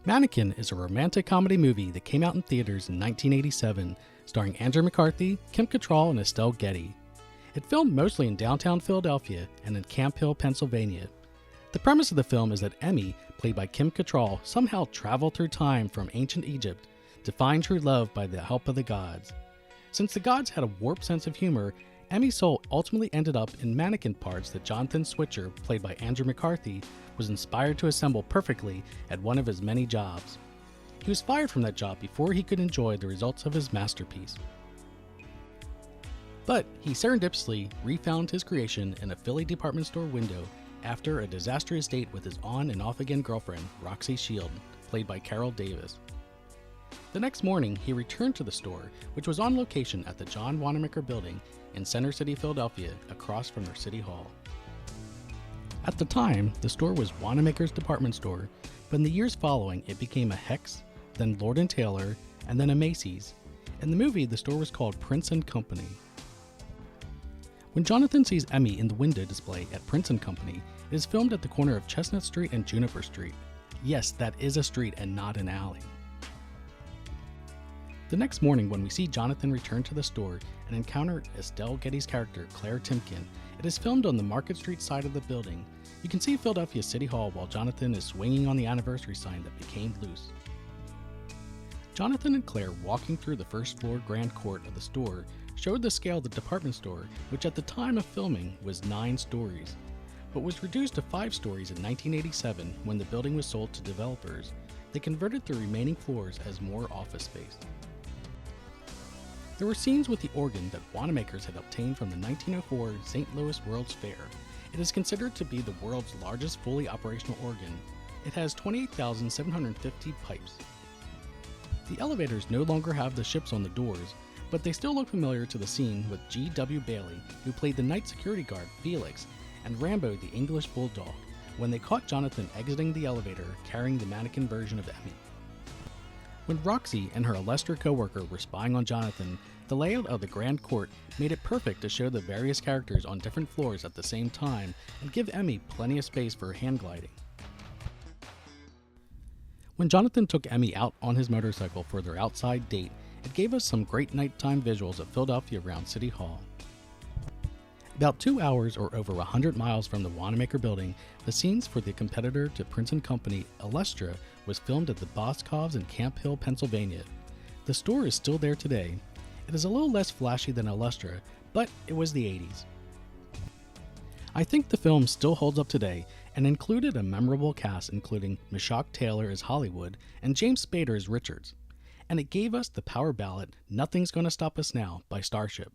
Mannequin is a romantic comedy movie that came out in theaters in 1987, starring Andrew McCarthy, Kim Cattrall, and Estelle Getty. It filmed mostly in downtown Philadelphia and in Camp Hill, Pennsylvania. The premise of the film is that Emmy, played by Kim Cattrall, somehow traveled through time from ancient Egypt to find true love by the help of the gods. Since the gods had a warped sense of humor, Emmy's soul ultimately ended up in mannequin parts that Jonathan Switcher, played by Andrew McCarthy, was inspired to assemble perfectly at one of his many jobs. He was fired from that job before he could enjoy the results of his masterpiece. But he serendipitously refound his creation in a Philly department store window after a disastrous date with his on and off again girlfriend, Roxy Shield, played by Carol Davis. The next morning, he returned to the store, which was on location at the John Wanamaker Building in Center City, Philadelphia, across from their city hall. At the time, the store was Wanamaker's department store, but in the years following, it became a Hecht's, then Lord & Taylor, and then a Macy's. In the movie, the store was called Prince & Company. When Jonathan sees Emmy in the window display at Prince & Company, it is filmed at the corner of Chestnut Street and Juniper Street. Yes, that is a street and not an alley. The next morning, when we see Jonathan return to the store and encounter Estelle Getty's character, Claire Timken, it is filmed on the Market Street side of the building. You can see Philadelphia City Hall while Jonathan is swinging on the anniversary sign that became loose. Jonathan and Claire walking through the first floor grand court of the store showed the scale of the department store, which at the time of filming was 9 stories, but was reduced to 5 stories in 1987 when the building was sold to developers. They converted the remaining floors as more office space. There were scenes with the organ that Wanamaker's had obtained from the 1904 St. Louis World's Fair. It is considered to be the world's largest fully operational organ. It has 28,750 pipes. The elevators no longer have the ships on the doors, but they still look familiar to the scene with G.W. Bailey, who played the night security guard Felix, and Rambo the English Bulldog, when they caught Jonathan exiting the elevator carrying the mannequin version of Emmy. When Roxy and her Lester co-worker were spying on Jonathan, the layout of the Grand Court made it perfect to show the various characters on different floors at the same time and give Emmy plenty of space for hand gliding. When Jonathan took Emmy out on his motorcycle for their outside date, it gave us some great nighttime visuals of Philadelphia around City Hall. About 2 hours or over 100 miles from the Wanamaker Building, the scenes for the competitor to Prince & Company, Alestra, was filmed at the Boscov's in Camp Hill, Pennsylvania. The store is still there today. It is a little less flashy than Alestra, but it was the 80s. I think the film still holds up today and included a memorable cast including Meshock Taylor as Hollywood and James Spader as Richards. And it gave us the power ballad "Nothing's Gonna Stop Us Now" by Starship.